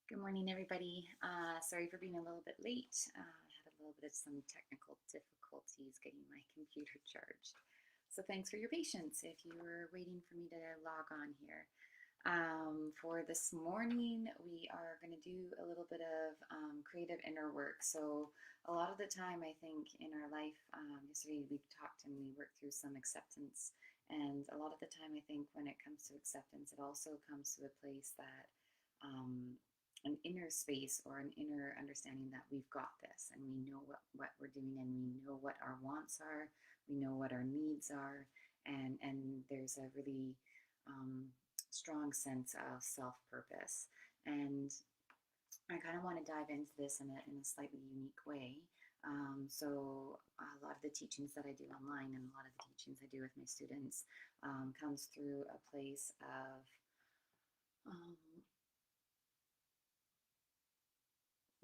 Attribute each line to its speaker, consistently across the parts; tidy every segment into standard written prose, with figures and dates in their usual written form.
Speaker 1: Good morning, everybody. Sorry for being a little bit late. I had a little bit of some technical difficulties getting my computer charged. So thanks for your patience if you were waiting for me to log on here. For this morning, we are going to do a little bit of creative inner work. So a lot of the time, I think in our life, yesterday we talked and we worked through some acceptance. And a lot of the time, I think when it comes to acceptance, it also comes to a place that um, an inner space or an inner understanding that we've got this and we know what we're doing and we know what our wants are, we know what our needs are, and there's a really strong sense of self-purpose. And I kind of want to dive into this in a slightly unique way. So a lot of the teachings that I do online and a lot of the teachings I do with my students comes through a place of um,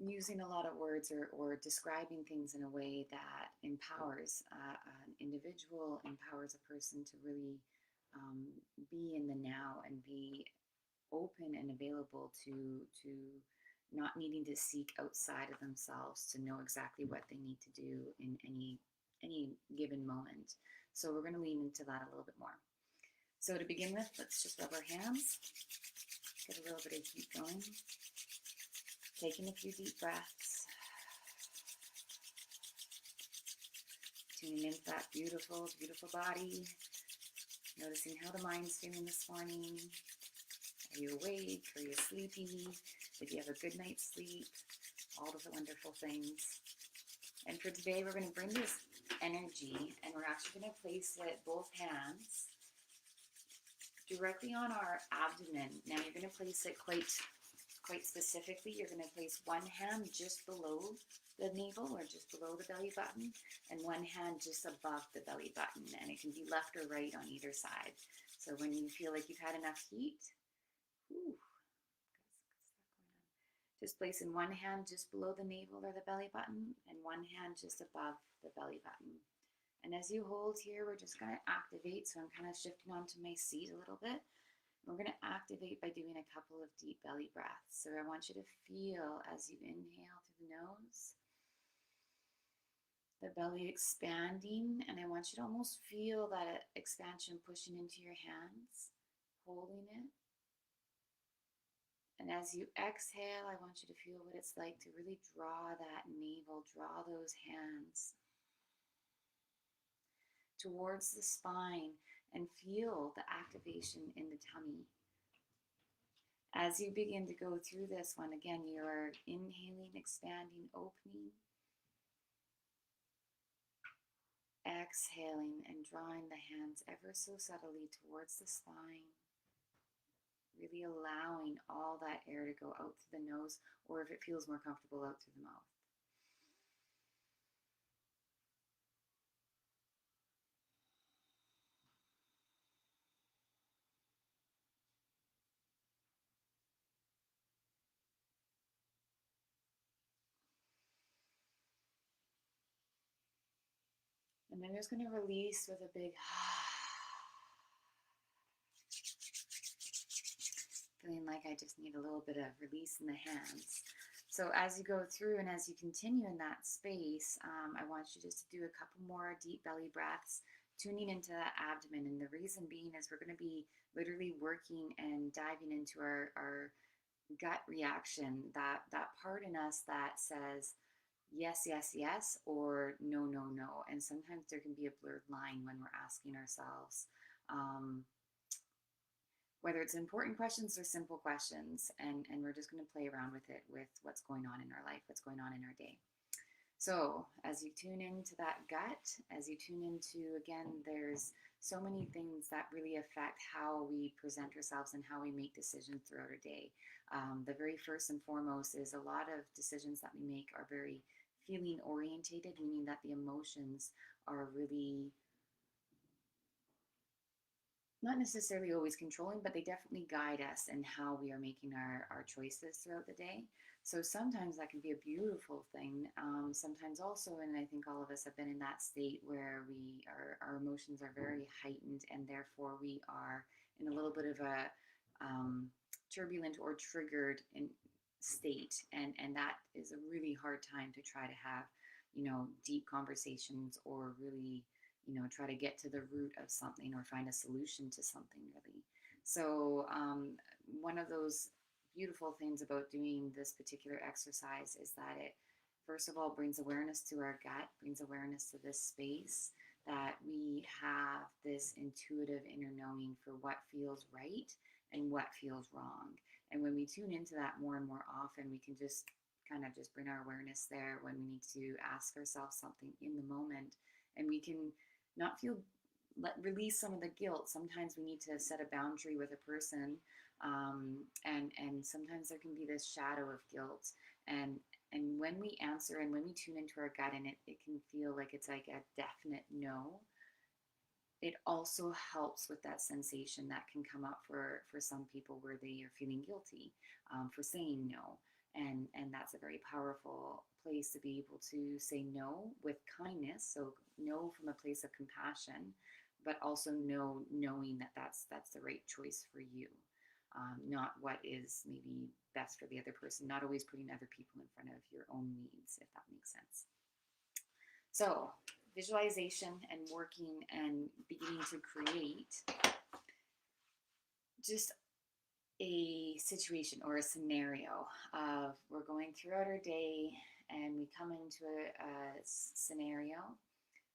Speaker 1: using a lot of words or describing things in a way that empowers an individual, empowers a person to really um, be in the now and be open and available to not needing to seek outside of themselves to know exactly what they need to do in any given moment. So we're going to lean into that a little bit more. So to begin with, let's just rub our hands, get a little bit of heat going, taking a few deep breaths, tuning into that beautiful, beautiful body, noticing how the mind's feeling this morning. Are you awake? Are you sleepy? Did you have a good night's sleep? All of the wonderful things. And for today, we're going to bring this energy and we're actually going to place it, both hands, directly on our abdomen. Now you're going to place it quite specifically. You're going to place one hand just below the navel or just below the belly button and one hand just above the belly button, and it can be left or right on either side. So when you feel like you've had enough heat, whew, just placing one hand just below the navel or the belly button and one hand just above the belly button. And as you hold here, we're just going to activate. So I'm kind of shifting onto my seat a little bit. We're going to activate by doing a couple of deep belly breaths. So I want you to feel as you inhale through the nose, the belly expanding, and I want you to almost feel that expansion pushing into your hands, holding it. And as you exhale, I want you to feel what it's like to really draw that navel, draw those hands towards the spine and feel the activation in the tummy. As you begin to go through this one, again, you are inhaling, expanding, opening, exhaling, and drawing the hands ever so subtly towards the spine, really allowing all that air to go out through the nose, or if it feels more comfortable, out through the mouth. And then just going to release with a big feeling like I just need a little bit of release in the hands. So as you go through and as you continue in that space, I want you just to do a couple more deep belly breaths, tuning into that abdomen. And the reason being is we're going to be literally working and diving into our gut reaction, that part in us that says yes, yes, yes, or no, no, no. And sometimes there can be a blurred line when we're asking ourselves um, whether it's important questions or simple questions. And we're just going to play around with it, with what's going on in our life, what's going on in our day. So as you tune into that gut, as you tune into, again, there's so many things that really affect how we present ourselves and how we make decisions throughout our day. The very first and foremost is a lot of decisions that we make are very feeling orientated, meaning that the emotions are really not necessarily always controlling, but they definitely guide us in how we are making our choices throughout the day. So sometimes that can be a beautiful thing. Sometimes also, and I think all of us have been in that state where our emotions are very heightened, and therefore we are in a little bit of a turbulent or triggered state, and that is a really hard time to try to have, you know, deep conversations, or really, you know, try to get to the root of something or find a solution to something, really. So one of those beautiful things about doing this particular exercise is that it, first of all, brings awareness to our gut, brings awareness to this space, that we have this intuitive inner knowing for what feels right and what feels wrong. And when we tune into that more and more often, we can just kind of just bring our awareness there when we need to ask ourselves something in the moment, and we can not feel, release some of the guilt. Sometimes we need to set a boundary with a person, and sometimes there can be this shadow of guilt. And when we answer and when we tune into our gut, and it can feel like it's like a definite no, it also helps with that sensation that can come up for some people where they are feeling guilty for saying no. And that's a very powerful place to be able to say no with kindness. So no from a place of compassion, but also no knowing that that's the right choice for you. Not what is maybe best for the other person, not always putting other people in front of your own needs, if that makes sense. So visualization and working and beginning to create just a situation or a scenario of, we're going throughout our day and we come into a scenario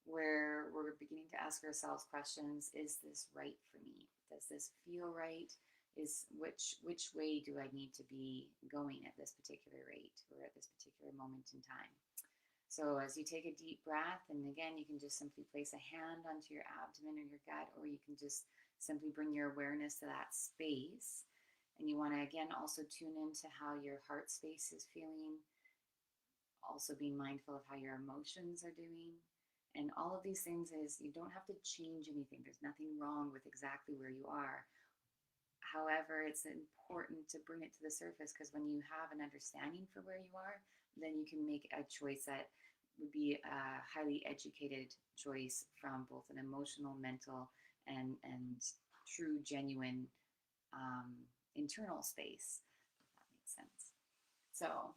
Speaker 1: where we're beginning to ask ourselves questions. Is this right for me? Does this feel right? Is which way do I need to be going at this particular rate or at this particular moment in time? So as you take a deep breath, and again, you can just simply place a hand onto your abdomen or your gut, or you can just simply bring your awareness to that space. And you want to, again, also tune into how your heart space is feeling, also being mindful of how your emotions are doing. And all of these things is, you don't have to change anything. There's nothing wrong with exactly where you are. However, it's important to bring it to the surface, because when you have an understanding for where you are, then you can make a choice that would be a highly educated choice from both an emotional, mental, and true, genuine internal space, if that makes sense. So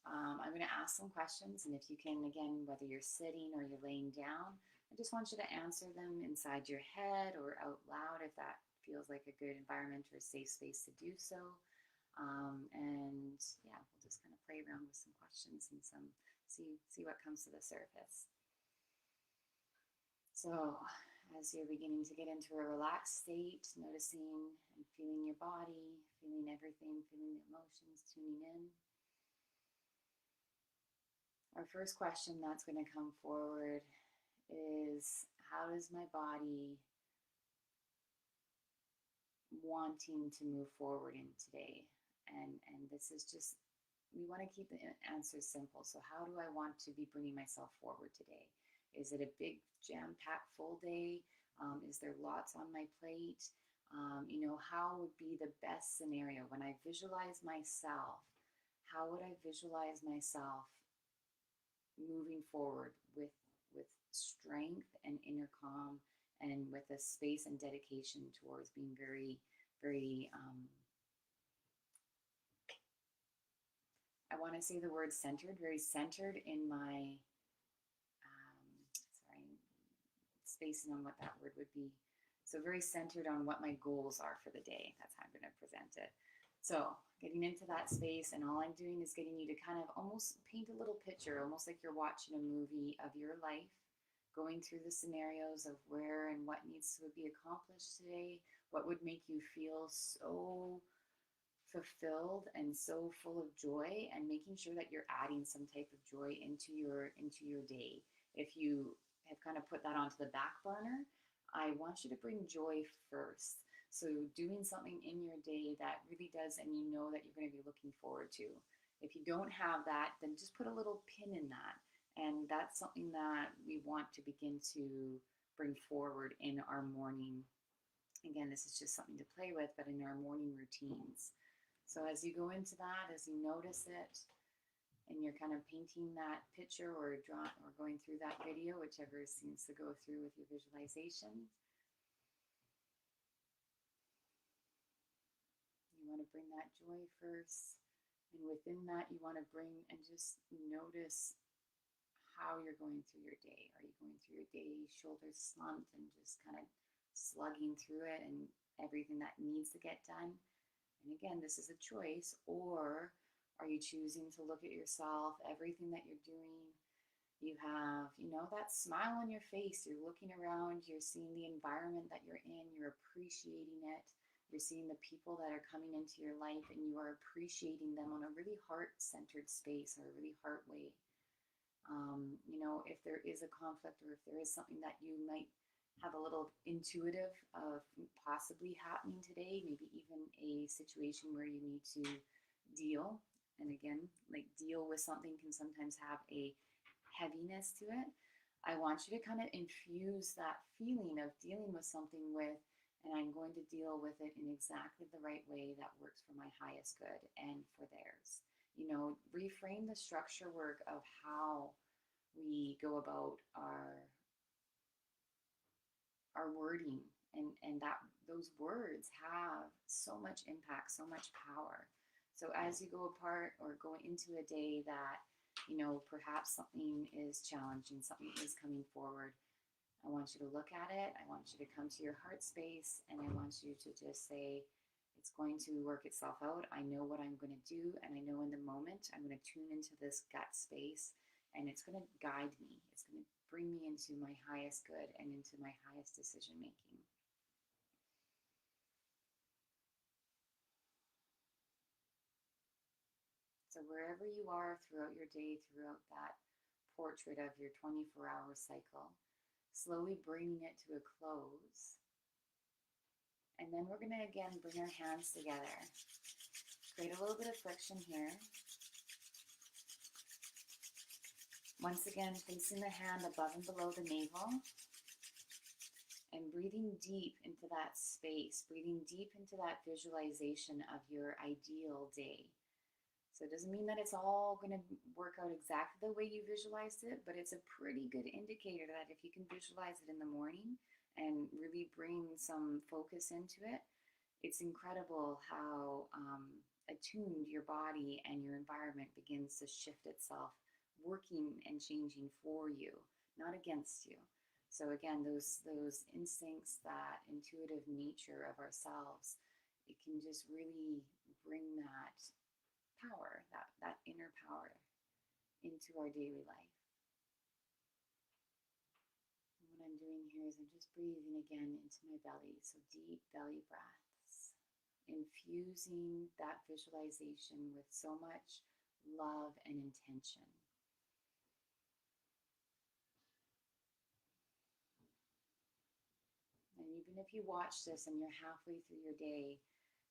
Speaker 1: I'm going to ask some questions, and if you can, again, whether you're sitting or you're laying down, I just want you to answer them inside your head or out loud, if that feels like a good environment or a safe space to do so. And yeah, we'll just kind of play around with some questions and see what comes to the surface. So as you're beginning to get into a relaxed state, noticing and feeling your body, feeling everything, feeling the emotions, tuning in. Our first question that's going to come forward is, how is my body wanting to move forward in today? And this is just, we want to keep the answers simple. So how do I want to be bringing myself forward today? Is it a big jam-packed full day? Is there lots on my plate? You know, how would be the best scenario when I visualize myself? How would I visualize myself moving forward with strength and inner calm, and with a space and dedication towards being very, very I want to say the word centered, very centered in my, sorry, spacing on what that word would be. So very centered on what my goals are for the day. That's how I'm going to present it. So getting into that space, and all I'm doing is getting you to kind of almost paint a little picture, almost like you're watching a movie of your life, going through the scenarios of where and what needs to be accomplished today, what would make you feel so fulfilled and so full of joy, and making sure that you're adding some type of joy into your day. If you have kind of put that onto the back burner, I want you to bring joy first. So doing something in your day that really does, and you know that you're going to be looking forward to. If you don't have that, then just put a little pin in that. And that's something that we want to begin to bring forward in our morning. Again, this is just something to play with, but in our morning routines. So as you go into that, as you notice it, and you're kind of painting that picture or drawing or going through that video, whichever seems to go through with your visualization, you want to bring that joy first, And within that, you want to bring and just notice how you're going through your day. Are you going through your day shoulders slumped and just kind of slugging through it and everything that needs to get done? And again, this is a choice. Or are you choosing to look at yourself, everything that you're doing? You have, that smile on your face. You're looking around, you're seeing the environment that you're in, you're appreciating it. You're seeing the people that are coming into your life, and you are appreciating them on a really heart-centered space or a really heart way. If there is a conflict or if there is something that you might have a little intuitive of possibly happening today, maybe even a situation where you need to deal. And again, like deal with something can sometimes have a heaviness to it. I want you to kind of infuse that feeling of dealing with something with, and I'm going to deal with it in exactly the right way that works for my highest good and for theirs. Reframe the structure work of how we go about our wording, and that those words have so much impact, so much power. So as you go apart or go into a day that perhaps something is challenging, something is coming forward, I want you to look at it, I want you to come to your heart space, and I want you to just say, it's going to work itself out. I know what I'm going to do, and I know in the moment I'm going to tune into this gut space, and it's going to guide me. It's going to bring me into my highest good and into my highest decision making. So wherever you are throughout your day, throughout that portrait of your 24-hour cycle, slowly bringing it to a close. And then we're going to, again, bring our hands together. Create a little bit of friction here. Once again, placing the hand above and below the navel. And breathing deep into that space. Breathing deep into that visualization of your ideal day. So it doesn't mean that it's all going to work out exactly the way you visualized it, but it's a pretty good indicator that if you can visualize it in the morning and really bring some focus into it, it's incredible how attuned your body and your environment begins to shift itself, working and changing for you, not against you. So again, those instincts, that intuitive nature of ourselves, it can just really bring that power, that inner power into our daily life. And what I'm doing here is I'm just breathing again into my belly. So deep belly breaths, infusing that visualization with so much love and intention. And even if you watch this and you're halfway through your day,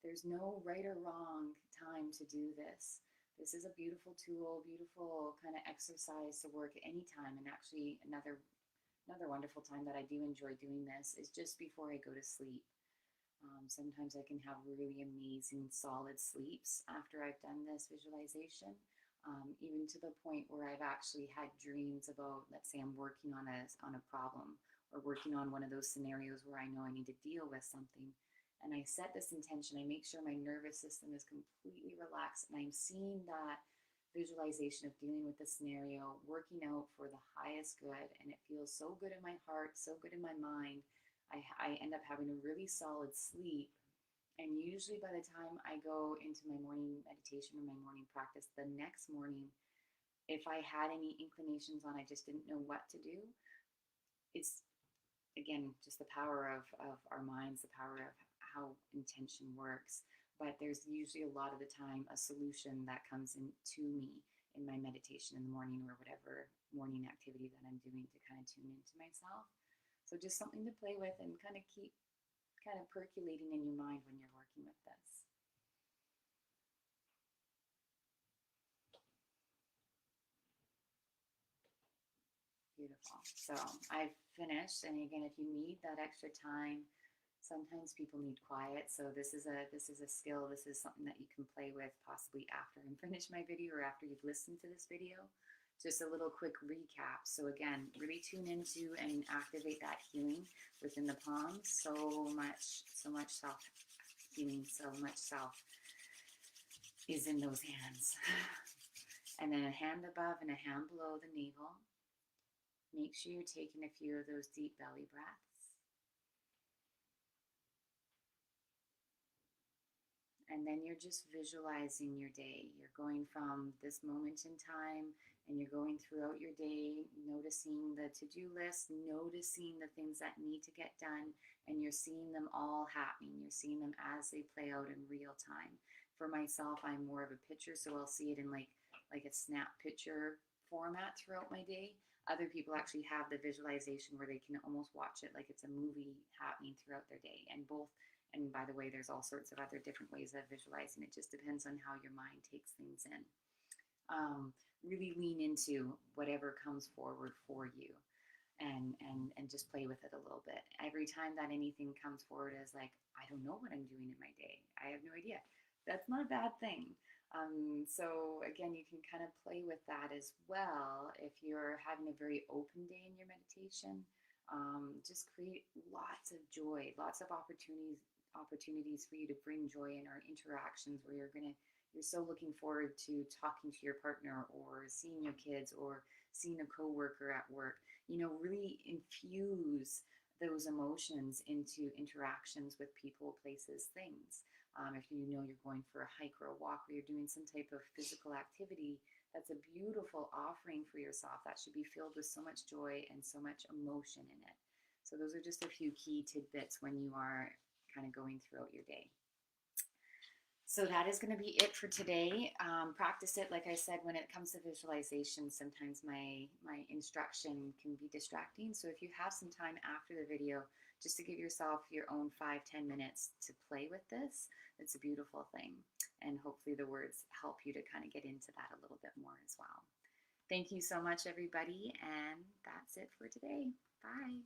Speaker 1: there's no right or wrong time to do this. This is a beautiful tool, beautiful kind of exercise to work at any time. And actually, another wonderful time that I do enjoy doing this is just before I go to sleep. Sometimes I can have really amazing solid sleeps after I've done this visualization, even to the point where I've actually had dreams about, let's say I'm working on a problem or working on one of those scenarios where I know I need to deal with something. And I set this intention, I make sure my nervous system is completely relaxed, and I'm seeing that visualization of dealing with the scenario working out for the highest good, and it feels so good in my heart, so good in my mind. I end up having a really solid sleep, and usually by the time I go into my morning meditation or my morning practice the next morning, if I had any inclinations on I just didn't know what to do, it's again just the power of our minds, the power of how intention works. But there's usually a lot of the time a solution that comes into me in my meditation in the morning or whatever morning activity that I'm doing to kind of tune into myself. So just something to play with and kind of keep kind of percolating in your mind when you're working with this. Beautiful. So I've finished, and again, if you need that extra time, sometimes people need quiet. So this is a skill. This is something that you can play with possibly after I'm finished my video or after you've listened to this video. Just a little quick recap. So again, really tune into and activate that healing within the palms. So much self healing, so much self is in those hands. And then a hand above and a hand below the navel. Make sure you're taking a few of those deep belly breaths. And then you're just visualizing your day. You're going from this moment in time and you're going throughout your day, noticing the to-do list, noticing the things that need to get done, and you're seeing them all happening. You're seeing them as they play out in real time. For myself, I'm more of a picture, so I'll see it in like a snap picture format throughout my day. Other people actually have the visualization where they can almost watch it like it's a movie happening throughout their day. And by the way, there's all sorts of other different ways of visualizing. It just depends on how your mind takes things in. Really lean into whatever comes forward for you, and just play with it a little bit. Every time that anything comes forward as like, I don't know what I'm doing in my day, I have no idea, that's not a bad thing. So again, you can kind of play with that as well. If you're having a very open day in your meditation, just create lots of joy, lots of opportunities for you to bring joy in, our interactions where you're so looking forward to talking to your partner or seeing your kids or seeing a coworker at work. Really infuse those emotions into interactions with people, places, things. If you're going for a hike or a walk, or you're doing some type of physical activity, that's a beautiful offering for yourself. That should be filled with so much joy and so much emotion in it. So those are just a few key tidbits when you are kind of going throughout your day. So that is going to be it for today. Practice it. Like I said, when it comes to visualization, sometimes my instruction can be distracting. So if you have some time after the video, just to give yourself your own 5-10 minutes to play with this, it's a beautiful thing. And hopefully the words help you to kind of get into that a little bit more as well. Thank you so much, everybody. And that's it for today. Bye.